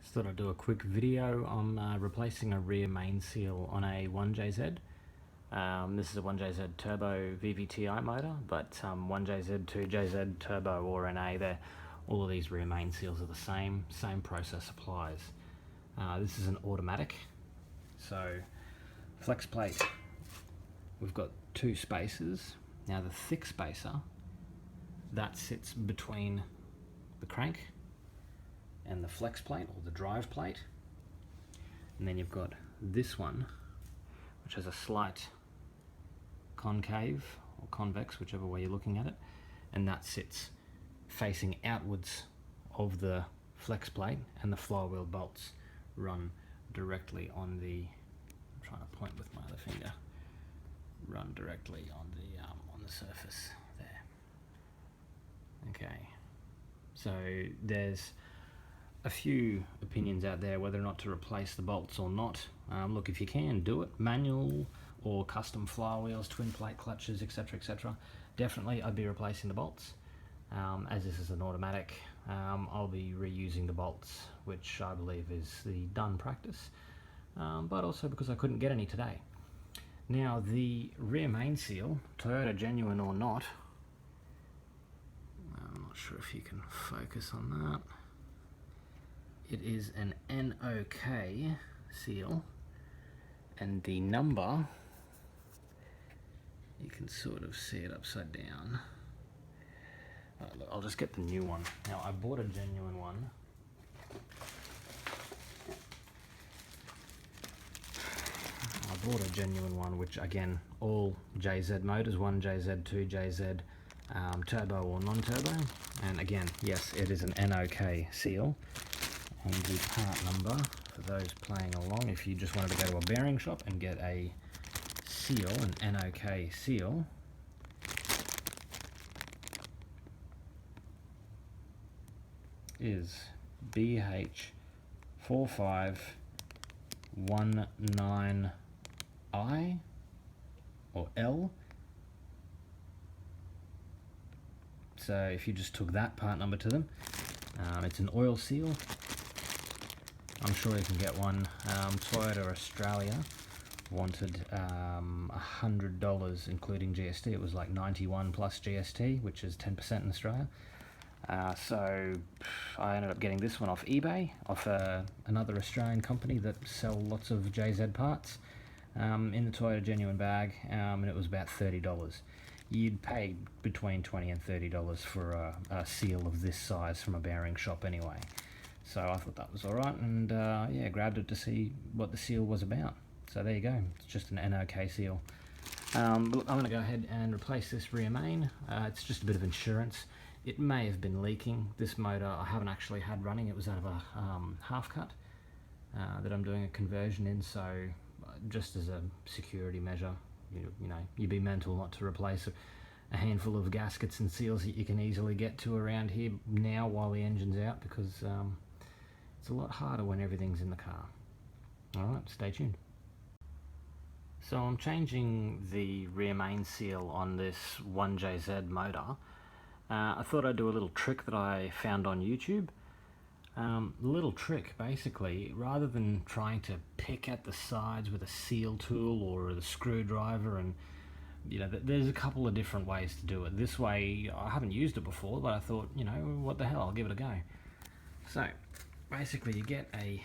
Just thought I'd do a quick video on replacing a rear main seal on a 1JZ. This is a 1JZ turbo VVTi motor, but 1JZ, 2JZ turbo or NA, all of these rear main seals are the same process applies. This is an automatic, so flex plate, we've got two spaces. Now the thick spacer, that sits between the crank and the flex plate or the drive plate, and then you've got this one which has a slight concave or convex, whichever way you're looking at it, and that sits facing outwards of the flex plate, and the flywheel bolts run directly on the, I'm trying to point with my other finger, run directly on the surface there. Okay, so there's a few opinions out there whether or not to replace the bolts or not. Look, if you can, do it. Manual or custom flywheels, twin plate clutches, etc. Definitely I'd be replacing the bolts. As this is an automatic, I'll be reusing the bolts, which I believe is the done practice, but also because I couldn't get any today. Now the rear main seal, Toyota genuine or not, I'm not sure if you can focus on that. It is an NOK seal, and the number, you can sort of see it upside down. Look, I'll just get the new one. Now I bought a genuine one. Which again, all JZ motors, 1JZ, 2JZ, turbo or non-turbo. And again, yes, it is an NOK seal. And the part number, for those playing along, if you just wanted to go to a bearing shop and get a seal, an NOK seal, is BH4519I or L. So if you just took that part number to them, it's an oil seal. I'm sure you can get one. Toyota Australia wanted $100 including GST. It was like 91 plus GST, which is 10% in Australia. So I ended up getting this one off eBay, off another Australian company that sell lots of JZ parts, in the Toyota genuine bag, and it was about $30. You'd pay between $20 and $30 for a seal of this size from a bearing shop anyway. So I thought that was alright, and yeah, grabbed it to see what the seal was about. So there you go, it's just an NOK seal. Look, I'm going to go ahead and replace this rear main. It's just a bit of insurance. It may have been leaking. This motor I haven't actually had running. It was out of a half cut that I'm doing a conversion in, so just as a security measure, you know, you'd be mental not to replace a handful of gaskets and seals that you can easily get to around here now while the engine's out, because it's a lot harder when everything's in the car. Alright, stay tuned. So I'm changing the rear main seal on this 1JZ motor. I thought I'd do a little trick that I found on YouTube. The little trick, basically, rather than trying to pick at the sides with a seal tool or the screwdriver, and you know, there's a couple of different ways to do it. This way, I haven't used it before, but I thought, you know, what the hell, I'll give it a go. So basically you get a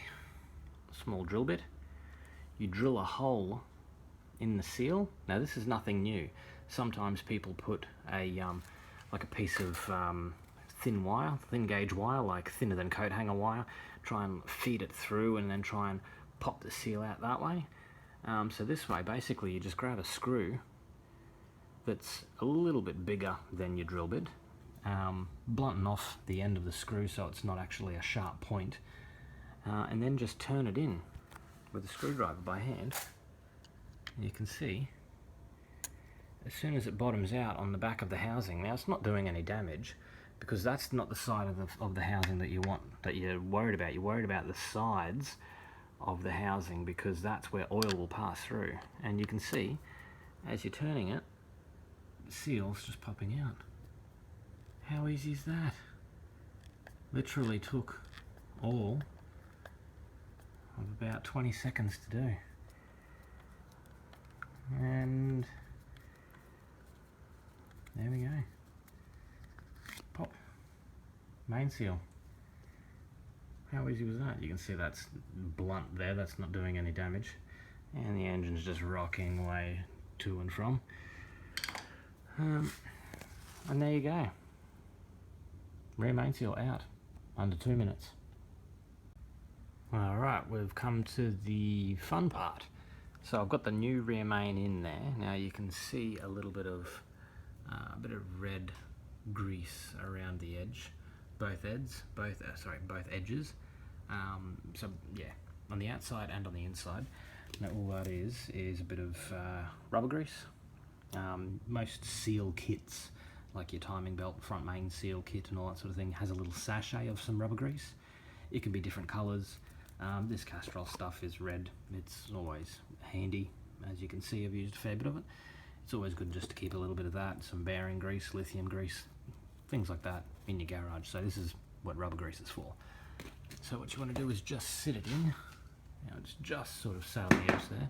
small drill bit, you drill a hole in the seal. Now this is nothing new. Sometimes people put a like a piece of thin wire, thin gauge wire, like thinner than coat hanger wire, try and feed it through and then try and pop the seal out that way. So this way, basically, you just grab a screw that's a little bit bigger than your drill bit, blunting off the end of the screw so it's not actually a sharp point, and then just turn it in with a screwdriver by hand. You can see as soon as it bottoms out on the back of the housing. Now it's not doing any damage, because that's not the side of the housing that you want, that you're worried about. You're worried about the sides of the housing, because that's where oil will pass through. And you can see as you're turning it, the seal's just popping out. How easy is that? Literally took all of about 20 seconds to do. And there we go. Pop. Main seal. How easy was that? You can see that's blunt there, that's not doing any damage. And the engine's just rocking away to and from. And there you go. Rear main seal out. Under 2 minutes. Alright, we've come to the fun part. So I've got the new rear main in there. Now you can see a little bit of red grease around the edge, both edges. So yeah, on the outside and on the inside. Now all that is a bit of rubber grease. Most seal kits, like your timing belt, front main seal kit and all that sort of thing, has a little sachet of some rubber grease. It can be different colours. This Castrol stuff is red. It's always handy. As you can see, I've used a fair bit of it. It's always good just to keep a little bit of that, some bearing grease, lithium grease, things like that in your garage. So this is what rubber grease is for. So what you want to do is just sit it in. Now it's just sort of sat on the edge there.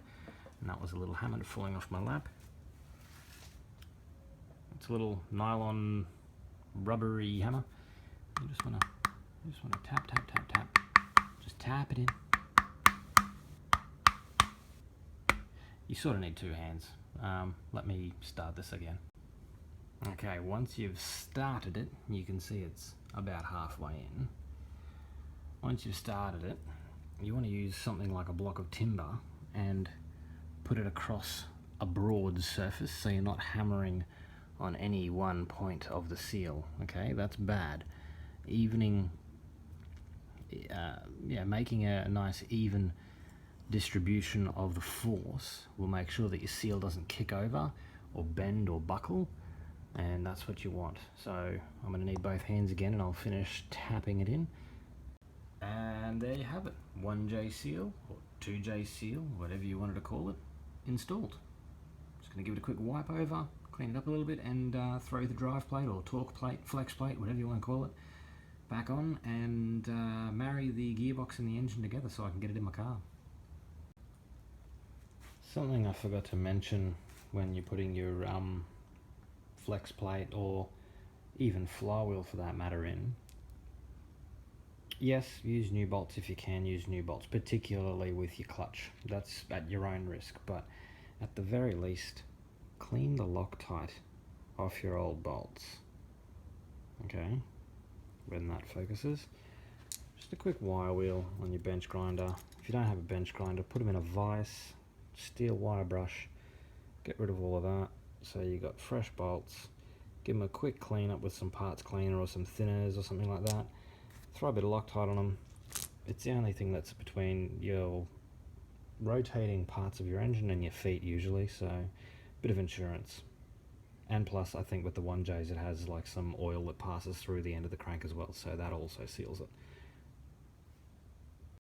And that was a little hammer falling off my lap. It's a little nylon rubbery hammer. You just want to tap, tap, tap, tap. Just tap it in. You sort of need two hands. Let me start this again. Okay, once you've started it, you can see it's about halfway in. Once you've started it, you want to use something like a block of timber and put it across a broad surface so you're not hammering on any one point of the seal. Okay, that's bad. Making a nice even distribution of the force will make sure that your seal doesn't kick over or bend or buckle, and that's what you want. So I'm going to need both hands again, and I'll finish tapping it in. And there you have it, 1J seal or 2J seal, whatever you wanted to call it, installed. Just going to give it a quick wipe over, clean it up a little bit, and throw the drive plate or torque plate, flex plate, whatever you want to call it, back on, and marry the gearbox and the engine together so I can get it in my car. Something I forgot to mention when you're putting your flex plate or even flywheel for that matter in. Yes, use new bolts if you can use new bolts, particularly with your clutch. That's at your own risk, but at the very least, clean the Loctite off your old bolts. Okay, when that focuses. Just a quick wire wheel on your bench grinder. If you don't have a bench grinder, put them in a vise, steel wire brush, get rid of all of that. So you got fresh bolts, give them a quick clean up with some parts cleaner or some thinners or something like that. Throw a bit of Loctite on them. It's the only thing that's between your rotating parts of your engine and your feet usually, so a bit of insurance. And plus, I think with the 1Js it has like some oil that passes through the end of the crank as well, so that also seals it.